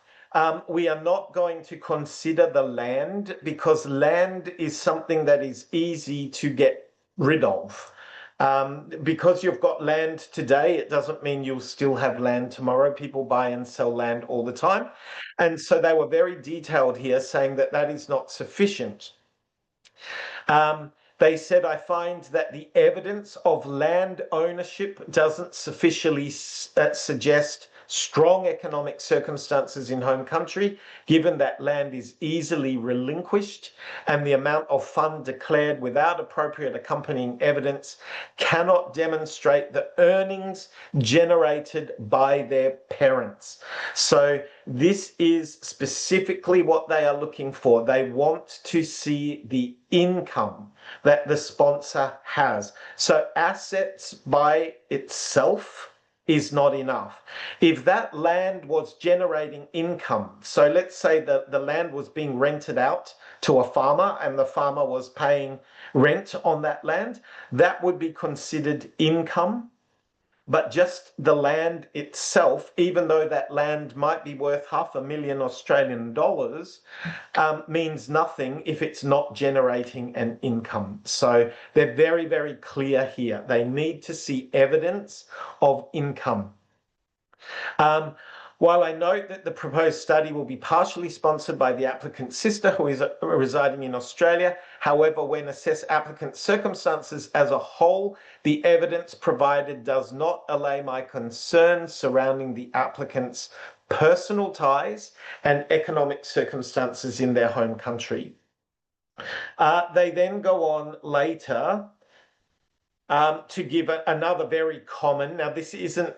We are not going to consider the land because land is something that is easy to get rid of. Because you've got land today, it doesn't mean you'll still have land tomorrow. People buy and sell land all the time. And so they were very detailed here, saying that that is not sufficient. They said, I find that the evidence of land ownership doesn't sufficiently suggest strong economic circumstances in home country, given that land is easily relinquished and the amount of fund declared without appropriate accompanying evidence cannot demonstrate the earnings generated by their parents. So this is specifically what they are looking for. They want to see the income that the sponsor has. So assets by itself is not enough. If that land was generating income, so let's say that the land was being rented out to a farmer and the farmer was paying rent on that land, that would be considered income. But just the land itself, even though that land might be worth $500,000 Australian dollars, means nothing if it's not generating an income. So they're very, very clear here. They need to see evidence of income. While I note that the proposed study will be partially sponsored by the applicant's sister who is residing in Australia, however, when assess applicant's circumstances as a whole, the evidence provided does not allay my concerns surrounding the applicant's personal ties and economic circumstances in their home country. They then go on later to give another very common, now this isn't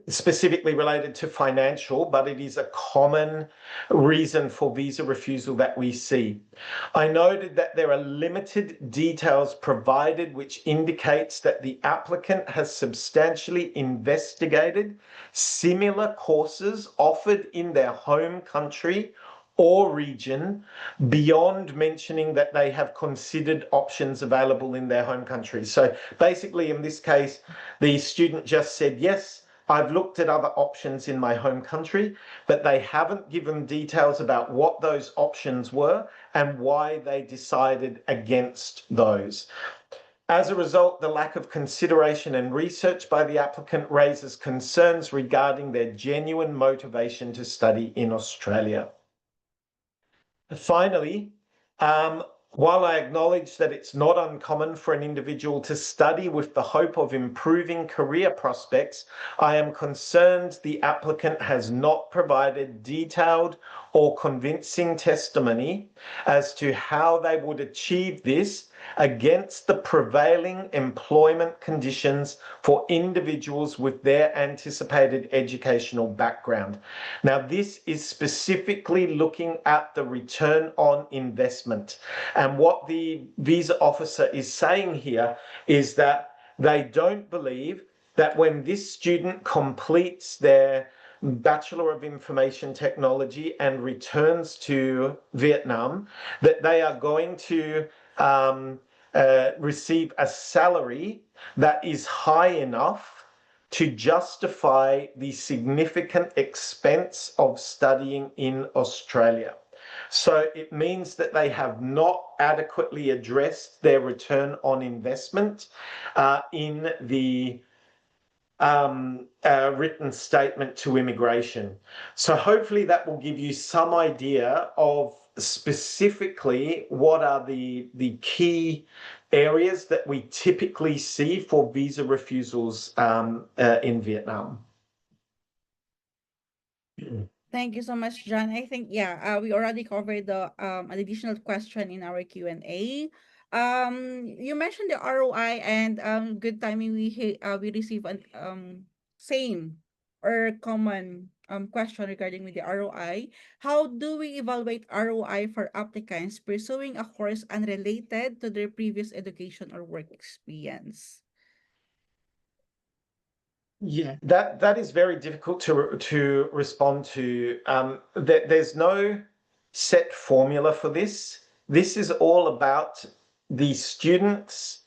specifically related to financial, but it is a common reason for visa refusal that we see. I noted that there are limited details provided which indicates that the applicant has substantially investigated similar courses offered in their home country or region beyond mentioning that they have considered options available in their home country. So basically in this case, the student just said, yes, I've looked at other options in my home country, but they haven't given details about what those options were and why they decided against those. As a result, the lack of consideration and research by the applicant raises concerns regarding their genuine motivation to study in Australia. Finally, while I acknowledge that it's not uncommon for an individual to study with the hope of improving career prospects, I am concerned the applicant has not provided detailed or convincing testimony as to how they would achieve this against the prevailing employment conditions for individuals with their anticipated educational background. Now, this is specifically looking at the return on investment. And what the visa officer is saying here is that they don't believe that when this student completes their Bachelor of Information Technology and returns to Vietnam, that they are going to receive a salary that is high enough to justify the significant expense of studying in Australia. So it means that they have not adequately addressed their return on investment in the written statement to immigration. So hopefully that will give you some idea of specifically what are the key areas that we typically see for visa refusals in Vietnam. Thank you so much, John. I think we already covered the an additional question in our Q&A. You mentioned the ROI and good timing. We receive an same or common question regarding with the ROI. How do we evaluate ROI for applicants pursuing a course unrelated to their previous education or work experience? Yeah, that is very difficult to respond to. There's no set formula for this. this is all about the students'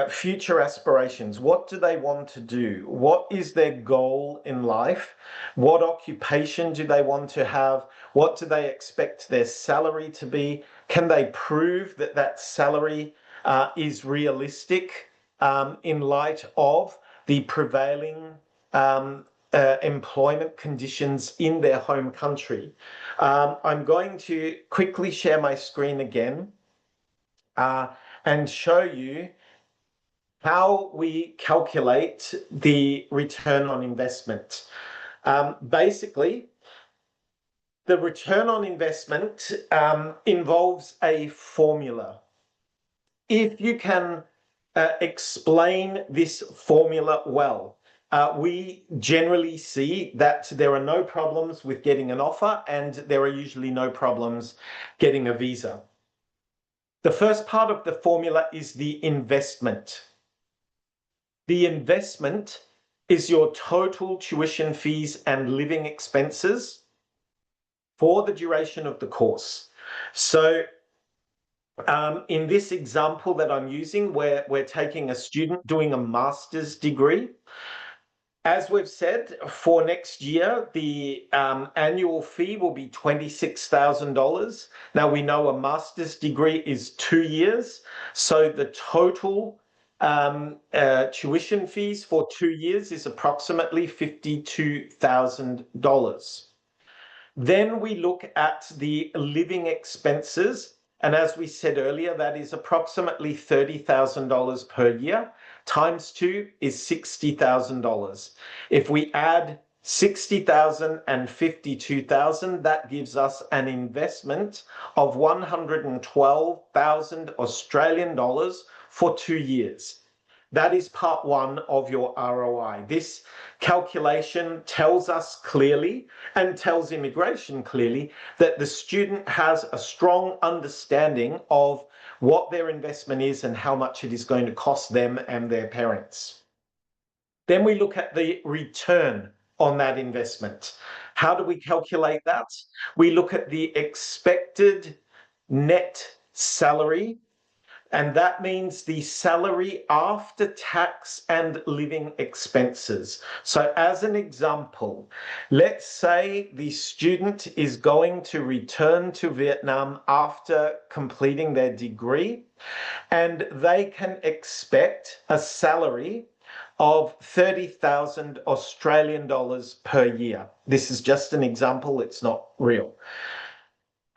future aspirations. What do they want to do? What is their goal in life? What occupation do they want to have? What do they expect their salary to be? Can they prove that that salary is realistic in light of the prevailing employment conditions in their home country? I'm going to quickly share my screen again and show you how we calculate the return on investment. Basically, the return on investment involves a formula. If you can explain this formula well, we generally see that there are no problems with getting an offer, and there are usually no problems getting a visa. The first part of the formula is the investment. The investment is your total tuition fees and living expenses for the duration of the course. So in this example that I'm using, where we're taking a student doing a master's degree, as we've said, for next year, the annual fee will be $26,000. Now, we know a master's degree is 2 years, so the total tuition fees for 2 years is approximately $52,000. Then we look at the living expenses, and as we said earlier, that is approximately $30,000 per year. Times 2 is $60,000. If we add 60,000 and 52,000, that gives us an investment of 112,000 Australian dollars for 2 years. That is part 1 of your ROI. This calculation tells us clearly and tells immigration clearly that the student has a strong understanding of what their investment is and how much it is going to cost them and their parents. Then we look at the return on that investment. How do we calculate that? We look at the expected net salary, and that means the salary after tax and living expenses. So as an example, let's say the student is going to return to Vietnam after completing their degree, and they can expect a salary of 30,000 Australian dollars per year. This is just an example, it's not real.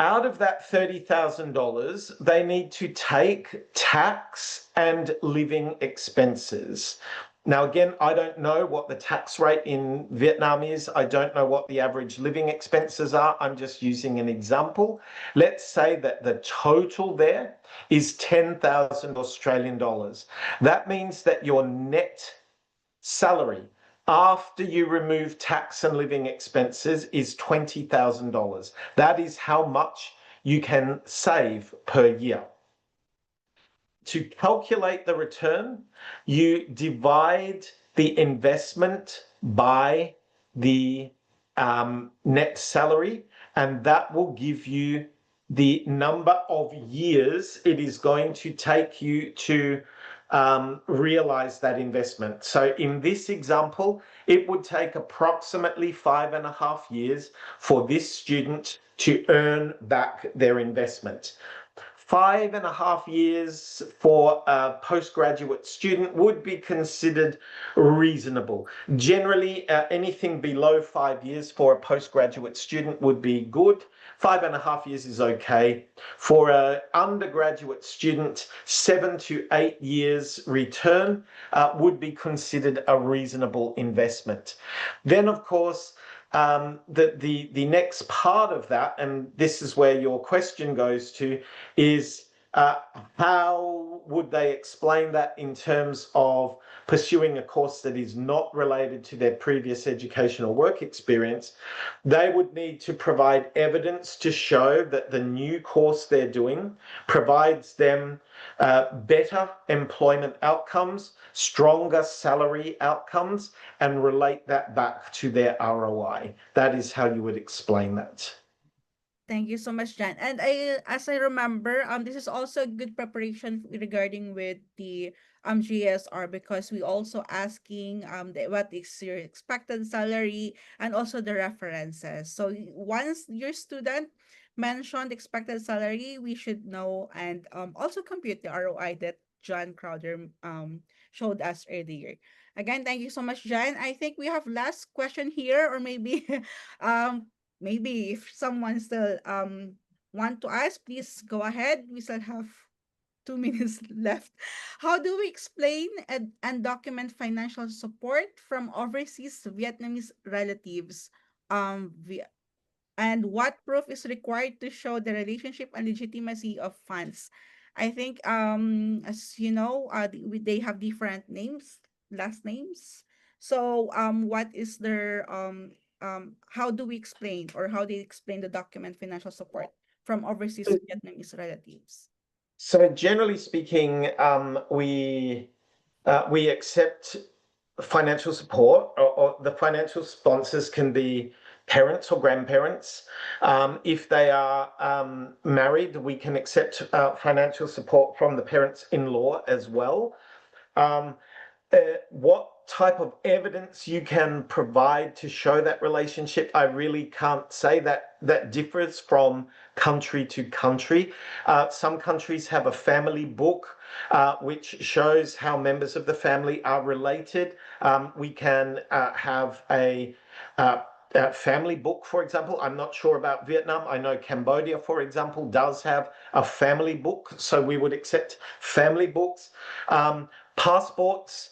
Out of that $30,000, they need to take tax and living expenses. Now, again, I don't know what the tax rate in Vietnam is. I don't know what the average living expenses are. I'm just using an example. Let's say that the total there is 10,000 Australian dollars. That means that your net salary after you remove tax and living expenses is $20,000. That is how much you can save per year. To calculate the return, you divide the investment by the net salary, and that will give you the number of years it is going to take you to realize that investment. So in this example, it would take approximately 5.5 years for this student to earn back their investment. 5.5 years for a postgraduate student would be considered reasonable. Generally, anything below 5 years for a postgraduate student would be good. 5.5 years is okay. For an undergraduate student, 7 to 8 years return would be considered a reasonable investment. Then, of course, the next part of that, and this is where your question goes to, is how would they explain that in terms of pursuing a course that is not related to their previous educational work experience? They would need to provide evidence to show that the new course they're doing provides them better employment outcomes, stronger salary outcomes, and relate that back to their ROI. That is how you would explain that. Thank you so much, Jan. And as I remember, this is also good preparation regarding with the GSR, because we also asking what is your expected salary and also the references. So once your student mentioned expected salary, we should know and also compute the ROI that John Crowder showed us earlier. Again, thank you so much, Jan. I think we have last question here, or maybe maybe if someone still want to ask, please go ahead. We still have 2 minutes left. How do we explain and document financial support from overseas Vietnamese relatives? Via and what proof is required to show the relationship and legitimacy of funds? I think as you know, they have different names, last names. So what is their how do we explain, or how they explain the document financial support from overseas Vietnamese relatives? So generally speaking, we accept financial support, or the financial sponsors can be parents or grandparents. If they are married, we can accept financial support from the parents-in-law as well. What type of evidence you can provide to show that relationship, I really can't say. That differs from country to country. Some countries have a family book which shows how members of the family are related. We can have a family book, for example. I'm not sure about Vietnam. I know Cambodia, for example, does have a family book, so we would accept family books. Passports,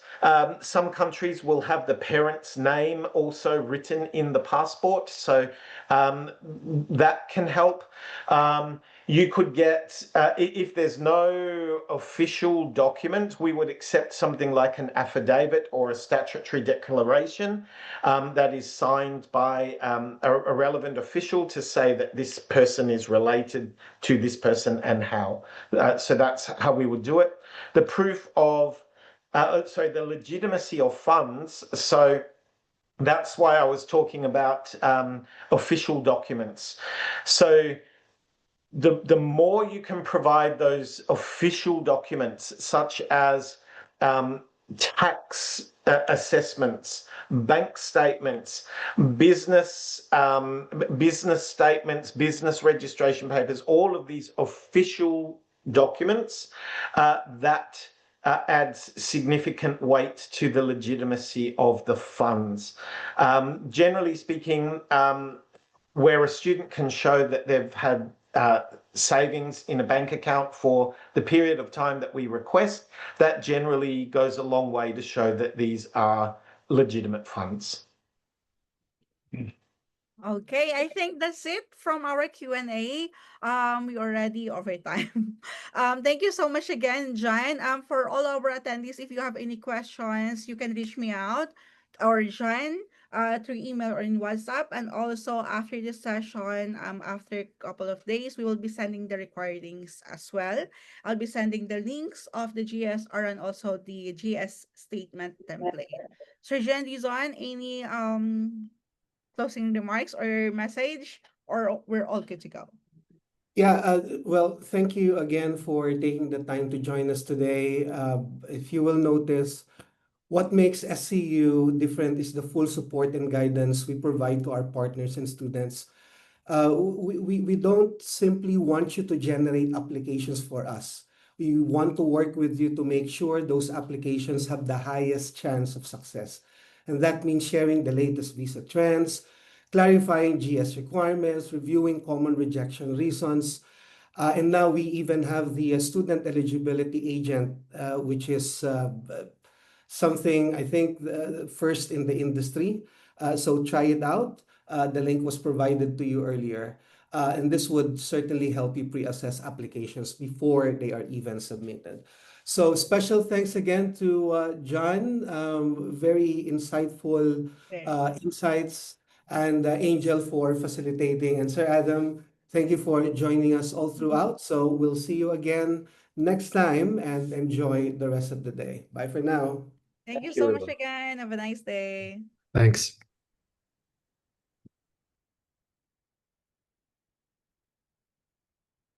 some countries will have the parent's name also written in the passport, so that can help. You could get, if there's no official document, we would accept something like an affidavit or a statutory declaration that is signed by a relevant official to say that this person is related to this person and how. So that's how we would do it. The proof of, the legitimacy of funds. So that's why I was talking about official documents. So the more you can provide those official documents, such as tax assessments, bank statements, business statements, business registration papers, all of these official documents that adds significant weight to the legitimacy of the funds. Generally speaking, where a student can show that they've had savings in a bank account for the period of time that we request, that generally goes a long way to show that these are legitimate funds. Okay, I think that's it from our Q&A. We already over time. Thank you so much again, John. For all our attendees, if you have any questions, you can reach me out or John through email or in WhatsApp. And also after this session, after a couple of days, we will be sending the recordings as well. I'll be sending the links of the GSR and also the GS statement template. So Jen, Dizon, any closing remarks or message, or we're all good to go? Yeah, well, thank you again for taking the time to join us today. If you will notice, what makes SCU different is the full support and guidance we provide to our partners and students. We don't simply want you to generate applications for us. We want to work with you to make sure those applications have the highest chance of success. And that means sharing the latest visa trends, clarifying GS requirements, reviewing common rejection reasons. And now we even have the Student Eligibility Agent, which is something I think first in the industry. So try it out. The link was provided to you earlier. And this would certainly help you pre-assess applications before they are even submitted. So special thanks again to John. Very insightful insights, and Angel for facilitating. And Sir Adam, thank you for joining us all throughout. So we'll see you again next time, and enjoy the rest of the day. Bye for now. Thank you so much again. Have a nice day. Thanks.